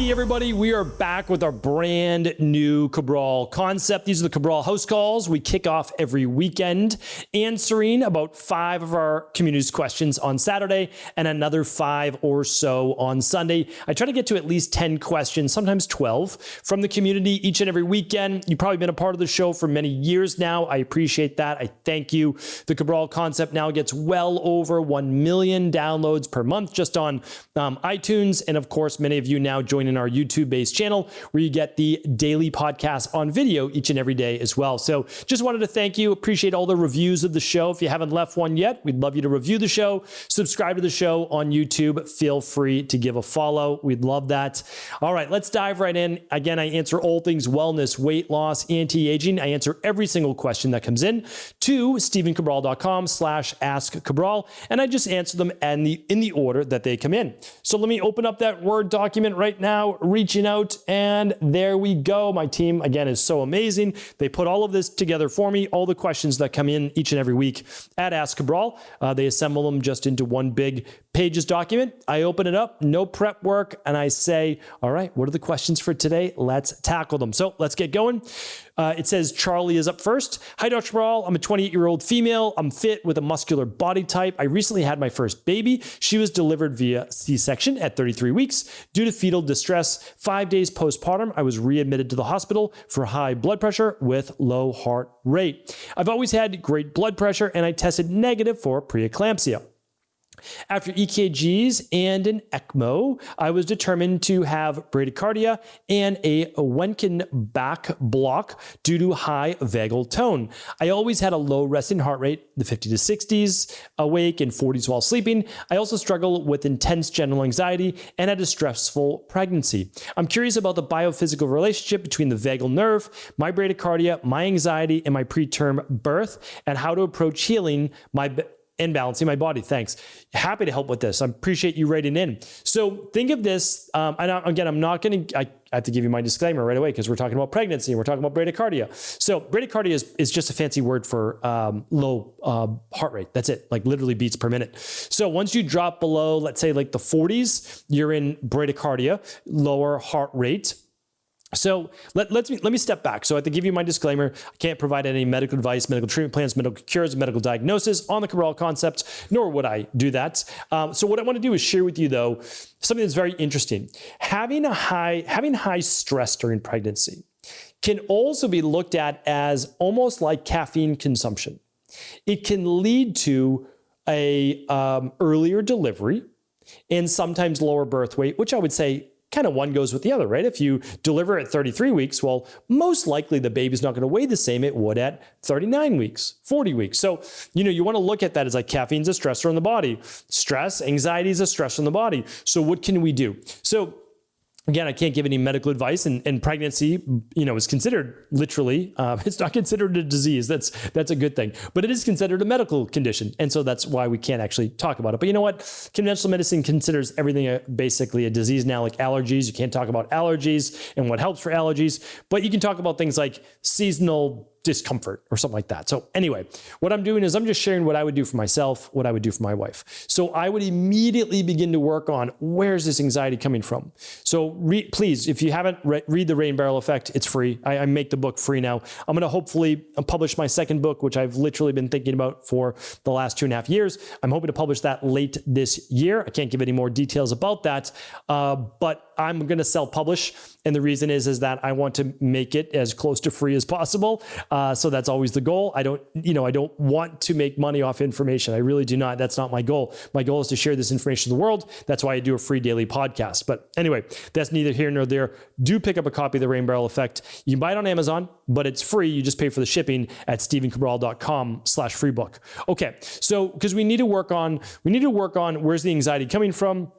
Hey everybody, we are back with our brand new Cabral concept. These are the Cabral house calls. We kick off every weekend, answering about 5 of our community's questions on Saturday and another 5 or so on Sunday. I try to get to at least 10 questions, sometimes 12, from the community each and every weekend. You've probably been a part of the show for many years now. I appreciate that. I thank you. The Cabral concept now gets well over 1 million downloads per month just on iTunes. And of course, many of you now joining our YouTube-based channel where you get the daily podcast on video each and every day as well. So just wanted to thank you. Appreciate all the reviews of the show. If you haven't left one yet, we'd love you to review the show. Subscribe to the show on YouTube. Feel free to give a follow. We'd love that. All right, let's dive right in. Again, I answer all things wellness, weight loss, anti-aging. I answer every single question that comes in to stephencabral.com/askcabral, and I just answer them in the order that they come in. So let me open up that Word document right now, reaching out, and there we go. My team, again, is so amazing. They put all of this together for me, all the questions that come in each and every week at Ask Cabral. They assemble them just into one big pages document. I open it up, no prep work, and I say, all right, what are the questions for today? Let's tackle them. So let's get going. It says Charlie is up first. Hi, Dr. Cabral. I'm a 28-year-old female. I'm fit with a muscular body type. I recently had my first baby. She was delivered via C-section at 33 weeks. Due to fetal distress, 5 days postpartum, I was readmitted to the hospital for high blood pressure with low heart rate. I've always had great blood pressure, and I tested negative for preeclampsia. After EKGs and an ECMO, I was determined to have bradycardia and a Wencken back block due to high vagal tone. I always had a low resting heart rate, the 50 to 60s, awake and 40s while sleeping. I also struggle with intense general anxiety and had a stressful pregnancy. I'm curious about the biophysical relationship between the vagal nerve, my bradycardia, my anxiety, and my preterm birth, and how to approach healing and balancing my body. Thanks. Happy to help with this. I appreciate you writing in. So think of this. Again, I'm not going to, I have to give you my disclaimer right away because we're talking about pregnancy and we're talking about bradycardia. So bradycardia is just a fancy word for low heart rate. That's it, like literally beats per minute. So once you drop below, let's say like the 40s, you're in bradycardia, lower heart rate. So let me step back. So I have to give you my disclaimer. I can't provide any medical advice, medical treatment plans, medical cures, medical diagnosis on the Cabral concept, nor would I do that. So what I want to do is share with you, though, something that's very interesting. Having high stress during pregnancy can also be looked at as almost like caffeine consumption. It can lead to a earlier delivery and sometimes lower birth weight, which I would say kind of one goes with the other, right? If you deliver at 33 weeks, well, most likely the baby's not going to weigh the same it would at 39 weeks, 40 weeks. So, you want to look at that as like caffeine's a stressor in the body. Stress, anxiety is a stressor in the body. So what can we do? So again, I can't give any medical advice, and pregnancy, is considered literally, it's not considered a disease. That's a good thing, but it is considered a medical condition. And so that's why we can't actually talk about it. But you know what? Conventional medicine considers everything basically a disease now, like allergies. You can't talk about allergies and what helps for allergies, but you can talk about things like seasonal discomfort or something like that. So anyway, what I'm doing is I'm just sharing what I would do for myself, what I would do for my wife. So I would immediately begin to work on where's this anxiety coming from. So please, if you haven't read The Rain Barrel Effect, it's free. I make the book free now. I'm going to hopefully publish my second book, which I've literally been thinking about for the last 2.5 years. I'm hoping to publish that late this year. I can't give any more details about that, but I'm going to self-publish. And the reason is that I want to make it as close to free as possible. So that's always the goal. I don't want to make money off information. I really do not. That's not my goal. My goal is to share this information to the world. That's why I do a free daily podcast. But anyway, that's neither here nor there. Do pick up a copy of The Rain Barrel Effect. You can buy it on Amazon, but it's free. You just pay for the shipping at stephencabral.com/freebook. Okay. So, because we need to work on where's the anxiety coming from?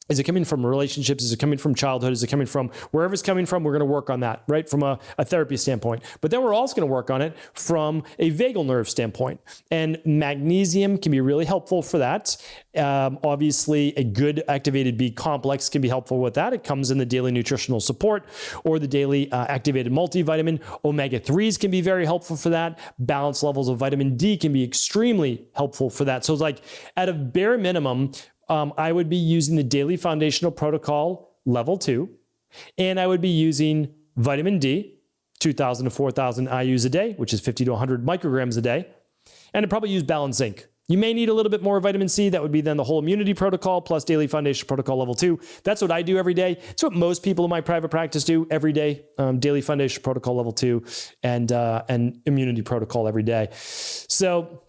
Is it coming from relationships? Is it coming from childhood? Is it coming from wherever it's coming from? We're going to work on that, right? From a therapy standpoint. But then we're also going to work on it from a vagal nerve standpoint. And magnesium can be really helpful for that. Obviously, a good activated B complex can be helpful with that. It comes in the daily nutritional support or the daily activated multivitamin. Omega-3s can be very helpful for that. Balanced levels of vitamin D can be extremely helpful for that. So it's like at a bare minimum, I would be using the daily foundational protocol level 2. And I would be using vitamin D, 2,000 to 4,000 IUs a day, which is 50 to 100 micrograms a day. And I'd probably use balanced zinc. You may need a little bit more vitamin C. That would be then the whole immunity protocol plus daily foundation protocol level 2. That's what I do every day. It's what most people in my private practice do every day. Daily foundation protocol level 2 and immunity protocol every day. So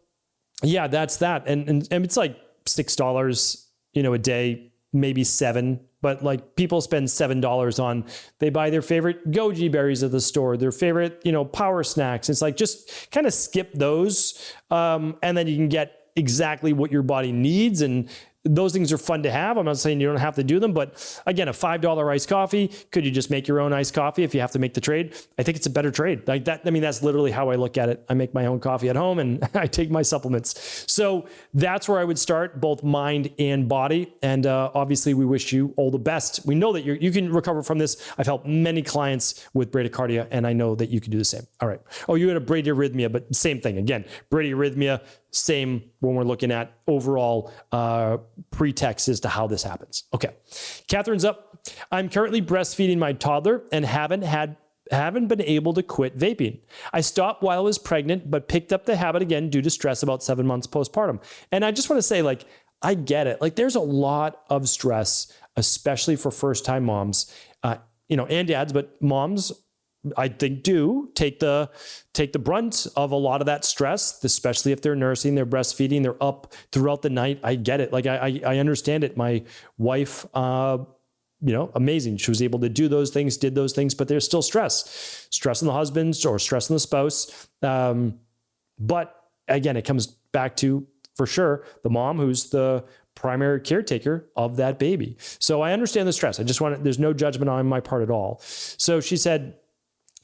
yeah, that's that. And it's like $6, a day, maybe $7. But like people spend $7 on, they buy their favorite goji berries at the store, their favorite, power snacks. It's like, just kind of skip those. And then you can get exactly what your body needs. And those things are fun to have. I'm not saying you don't have to do them, but again, a $5 iced coffee, could you just make your own iced coffee if you have to make the trade? I think it's a better trade. Like that. I mean, that's literally how I look at it. I make my own coffee at home and I take my supplements. So that's where I would start, both mind and body. And obviously we wish you all the best. We know that you can recover from this. I've helped many clients with bradycardia and I know that you can do the same. All right. Oh, you had a bradyarrhythmia, but same thing. Again, bradyarrhythmia, same when we're looking at overall pretext as to how this happens. Okay. Catherine's up. I'm currently breastfeeding my toddler and haven't been able to quit vaping. I stopped while I was pregnant, but picked up the habit again due to stress about 7 months postpartum. And I just want to say, I get it. There's a lot of stress, especially for first-time moms, and dads, but moms, I think, do take the brunt of a lot of that stress, especially if they're nursing, they're breastfeeding, they're up throughout the night. I get it. I understand it. My wife, amazing. She was able to do those things, did those things, but there's still stress on the husband or stress on the spouse. But again, it comes back to, for sure, the mom who's the primary caretaker of that baby. So I understand the stress. There's no judgment on my part at all. So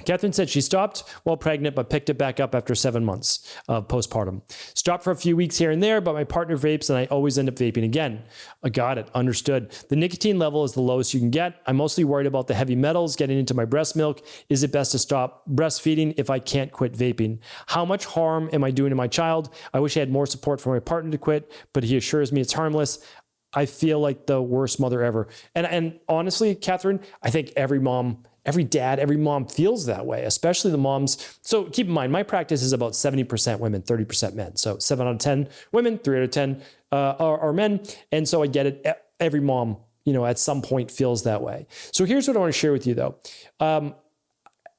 Catherine said she stopped while pregnant, but picked it back up after 7 months of postpartum. Stopped for a few weeks here and there, but my partner vapes and I always end up vaping again. I got it. Understood. The nicotine level is the lowest you can get. I'm mostly worried about the heavy metals getting into my breast milk. Is it best to stop breastfeeding if I can't quit vaping? How much harm am I doing to my child? I wish I had more support from my partner to quit, but he assures me it's harmless. I feel like the worst mother ever. And honestly, Catherine, I think every mom, every dad, every mom feels that way, especially the moms. So keep in mind, my practice is about 70% women, 30% men. So 7 out of 10 women, 3 out of 10 are men. And so I get it. Every mom, at some point feels that way. So here's what I want to share with you though.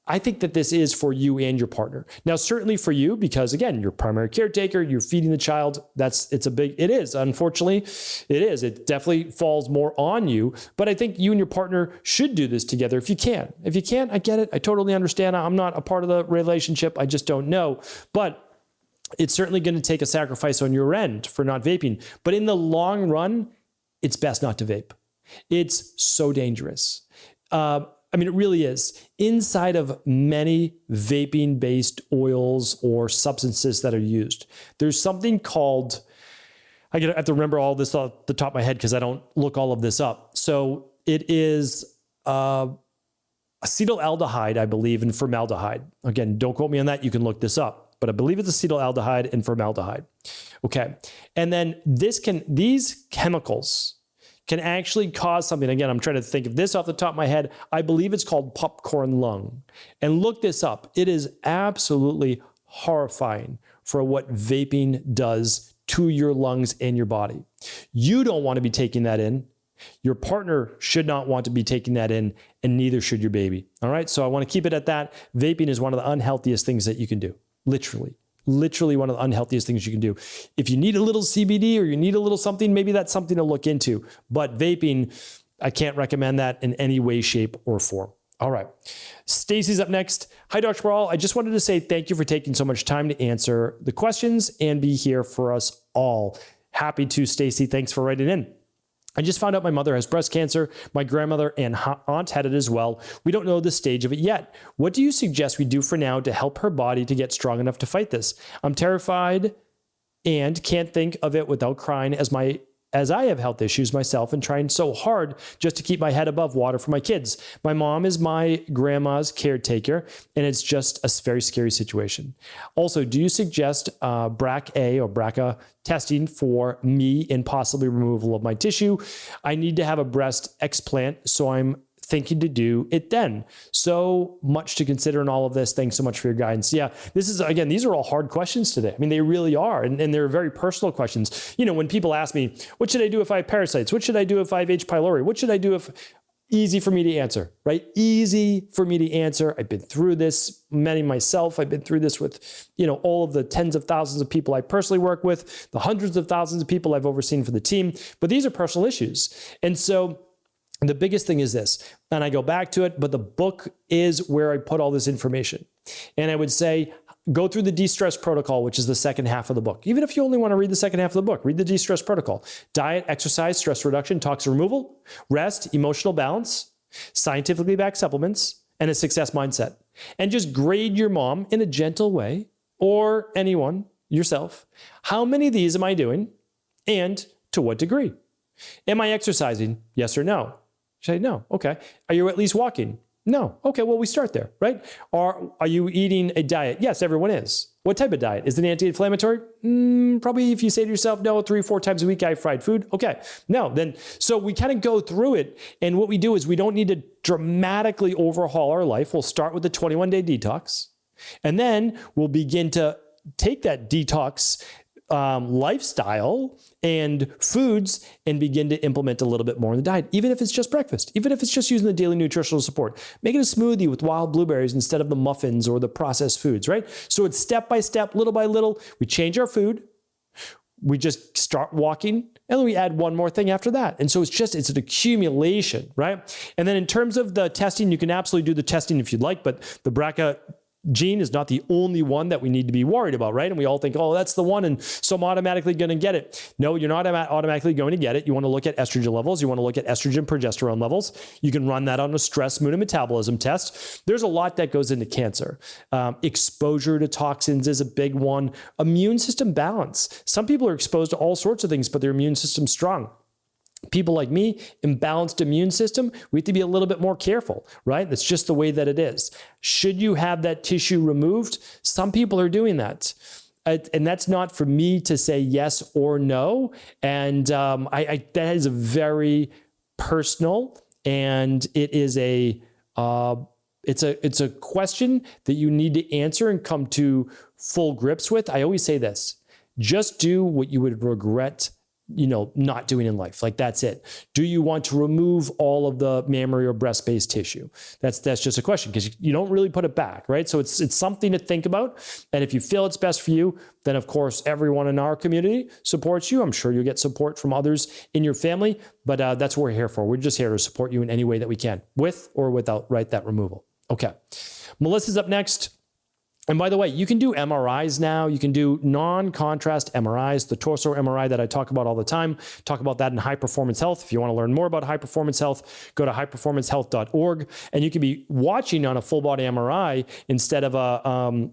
I think that this is for you and your partner. Now, certainly for you, because again, you're primary caretaker, you're feeding the child. It is, unfortunately, it is. It definitely falls more on you, but I think you and your partner should do this together if you can. If you can't, I get it. I totally understand. I'm not a part of the relationship. I just don't know, but it's certainly going to take a sacrifice on your end for not vaping. But in the long run, it's best not to vape. It's so dangerous. It really is. Inside of many vaping-based oils or substances that are used, there's something called, I have to remember all this off the top of my head because I don't look all of this up. So it is acetaldehyde, I believe, and formaldehyde. Again, don't quote me on that. You can look this up, but I believe it's acetaldehyde and formaldehyde. Okay. And then these chemicals can actually cause something. Again, I'm trying to think of this off the top of my head. I believe it's called popcorn lung. And look this up. It is absolutely horrifying for what vaping does to your lungs and your body. You don't want to be taking that in. Your partner should not want to be taking that in, and neither should your baby. All right. So I want to keep it at that. Vaping is one of the unhealthiest things that you can do. Literally one of the unhealthiest things you can do. If you need a little CBD or you need a little something, maybe that's something to look into. But vaping, I can't recommend that in any way, shape, or form. All right. Stacy's up next. Hi, Dr. Cabral. I just wanted to say thank you for taking so much time to answer the questions and be here for us all. Happy to, Stacy. Thanks for writing in. I just found out my mother has breast cancer. My grandmother and aunt had it as well. We don't know the stage of it yet. What do you suggest we do for now to help her body to get strong enough to fight this? I'm terrified and can't think of it without crying as I have health issues myself and trying so hard just to keep my head above water for my kids. My mom is my grandma's caretaker, and it's just a very scary situation. Also, do you suggest BRCA or BRCA testing for me and possibly removal of my tissue? I need to have a breast explant, so I'm thinking to do it then. So much to consider in all of this. Thanks so much for your guidance. Yeah, this is, again, these are all hard questions today. I mean, they really are. And they're very personal questions. You know, when people ask me, what should I do if I have parasites? What should I do if I have H. pylori? What should I do if... Easy for me to answer, right? Easy for me to answer. I've been through this, many myself. I've been through this with, you know, all of the tens of thousands of people I personally work with, the hundreds of thousands of people I've overseen for the team. But these are personal issues. And so the biggest thing is this, and I go back to it, but the book is where I put all this information. And I would say, go through the de-stress protocol, which is the second half of the book. Even if you only want to read the second half of the book, read the de-stress protocol. Diet, exercise, stress reduction, toxin removal, rest, emotional balance, scientifically backed supplements, and a success mindset. And just grade your mom in a gentle way, or anyone, yourself. How many of these am I doing? And to what degree? Am I exercising? Yes or no? Say no. Okay. Are you at least walking? No. Okay, well, we start there, right? Are you eating a diet? Yes, everyone is. What type of diet? Is it anti-inflammatory? Probably if you say to yourself, no, 3-4 times a week I have fried food. Okay, no, then, so we kind of go through it. And what we do is we don't need to dramatically overhaul our life. We'll start with the 21-day detox. And then we'll begin to take that detox lifestyle and foods and begin to implement a little bit more in the diet, even if it's just breakfast, even if it's just using the daily nutritional support. Make it a smoothie with wild blueberries instead of the muffins or the processed foods, right? So it's step by step, little by little. We change our food. We just start walking, and then we add one more thing after that. And so it's an accumulation, right? And then in terms of the testing, you can absolutely do the testing if you'd like, but the BRCA gene is not the only one that we need to be worried about, right? And we all think, oh, that's the one, and so I'm automatically going to get it. No, you're not automatically going to get it. You want to look at estrogen levels. You want to look at estrogen progesterone levels. You can run that on a stress, mood, and metabolism test. There's a lot that goes into cancer. Exposure to toxins is a big one. Immune system balance. Some people are exposed to all sorts of things, but their immune system's strong. People like me, imbalanced immune system, we have to be a little bit more careful, right? That's just the way that it is. Should you have that tissue removed? Some people are doing that. And that's not for me to say yes or no. And that is a very personal, and it is it's a question that you need to answer and come to full grips with. I always say this, just do what you would regret not doing in life. Like, that's it. Do you want to remove all of the mammary or breast-based tissue? That's just a question, because you don't really put it back, right? So it's something to think about. And if you feel it's best for you, then of course, everyone in our community supports you. I'm sure you'll get support from others in your family, but that's what we're here for. We're just here to support you in any way that we can, with or without, right, that removal. Okay. Melissa's up next. And by the way, you can do MRIs now. You can do non-contrast MRIs, the torso MRI that I talk about all the time. Talk about that in High Performance Health. If you want to learn more about High Performance Health, go to highperformancehealth.org, and you can be watching on a full body MRI instead of a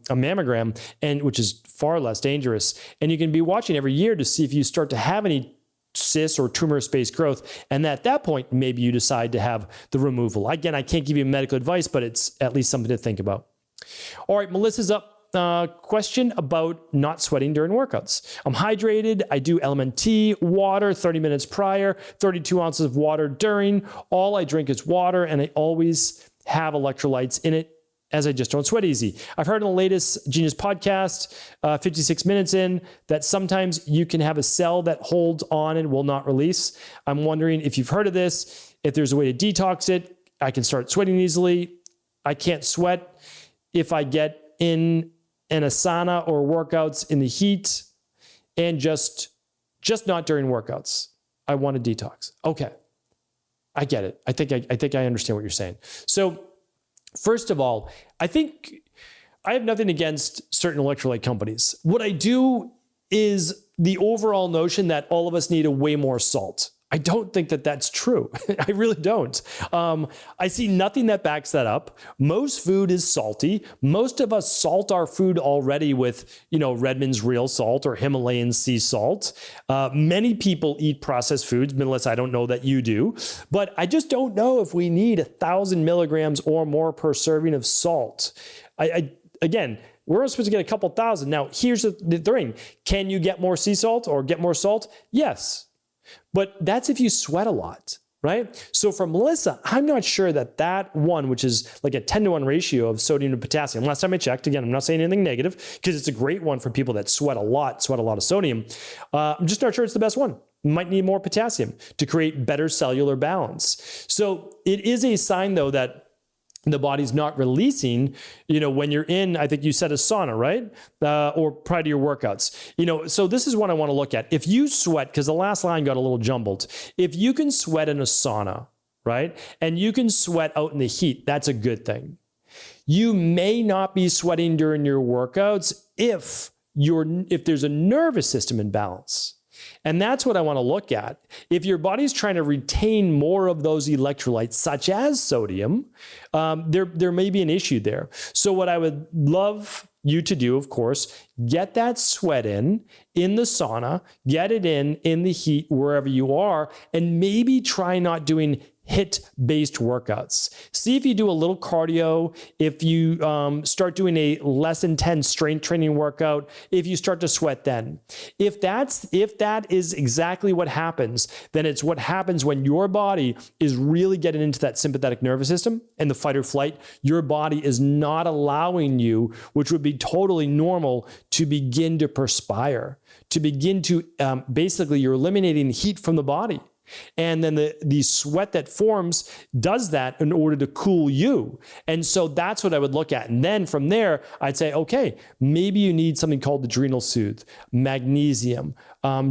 mammogram, and which is far less dangerous. And you can be watching every year to see if you start to have any cyst or tumor space growth. And at that point, maybe you decide to have the removal. Again, I can't give you medical advice, but it's at least something to think about. All right, Melissa's up. Question about not sweating during workouts. I'm hydrated. I do LMNT, water 30 minutes prior, 32 ounces of water during. All I drink is water, and I always have electrolytes in it, as I just don't sweat easy. I've heard in the latest Genius podcast, 56 minutes in, that sometimes you can have a cell that holds on and will not release. I'm wondering if you've heard of this, if there's a way to detox it. I can start sweating easily. I can't sweat if I get in an asana or workouts in the heat, and just not during workouts. I want to detox. Okay. I get it. I think I understand what you're saying. So first of all, I think I have nothing against certain electrolyte companies. What I do is the overall notion that all of us need a way more salt. I don't think that that's true. I really don't. I see nothing that backs that up. Most food is salty. Most of us salt our food already with, Redmond's real salt or Himalayan sea salt. Many people eat processed foods, Melissa, I don't know that you do, but I just don't know if we need 1,000 milligrams or more per serving of salt. Again, we're supposed to get a couple thousand. Now, here's the thing. Can you get more sea salt or get more salt? Yes. But that's if you sweat a lot. right? So for Melissa, I'm not sure that one, which is like a 10-to-1 ratio of sodium to potassium, last time I checked, again, I'm not saying anything negative because it's a great one for people that sweat a lot of sodium. I'm just not sure it's the best one. Might need more potassium to create better cellular balance. So it is a sign though that the body's not releasing, when you're in, I think you said a sauna, right? Or prior to your workouts. So this is what I want to look at. If you sweat, because the last line got a little jumbled, if you can sweat in a sauna, right? And you can sweat out in the heat, that's a good thing. You may not be sweating during your workouts if there's a nervous system imbalance. And that's what I want to look at. If your body's trying to retain more of those electrolytes, such as sodium, there may be an issue there. So what I would love you to do, of course, get that sweat in the sauna, get it in the heat, wherever you are, and maybe try not doing HIIT-based workouts. See if you do a little cardio, if you start doing a less intense strength training workout, if you start to sweat then. If that is exactly what happens, then it's what happens when your body is really getting into that sympathetic nervous system and the fight or flight. Your body is not allowing you, which would be totally normal, to begin to perspire, to begin to, basically you're eliminating heat from the body. And then the sweat that forms does that in order to cool you. And so that's what I would look at. And then from there, I'd say, okay, maybe you need something called adrenal soothe, magnesium,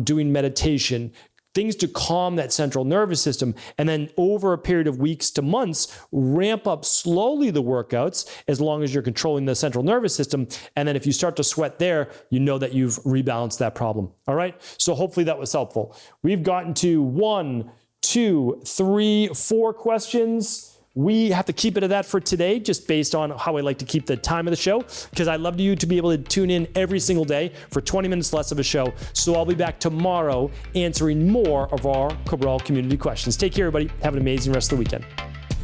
doing meditation, things to calm that central nervous system. And then over a period of weeks to months, ramp up slowly the workouts as long as you're controlling the central nervous system. And then if you start to sweat there, you know that you've rebalanced that problem. All right. So hopefully that was helpful. We've gotten to 1, 2, 3, 4 questions. We have to keep it at that for today, just based on how I like to keep the time of the show, because I'd love you to be able to tune in every single day for 20 minutes less of a show. So I'll be back tomorrow answering more of our Cabral community questions. Take care, everybody. Have an amazing rest of the weekend.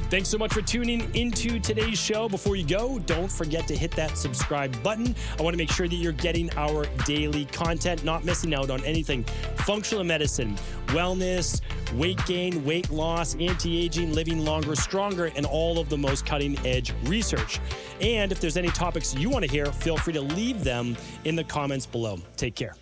Thanks so much for tuning into today's show. Before you go, don't forget to hit that subscribe button. I want to make sure that you're getting our daily content, not missing out on anything functional medicine, wellness, weight gain, weight loss, anti-aging, living longer, stronger, and all of the most cutting-edge research. And if there's any topics you want to hear, feel free to leave them in the comments below. Take care.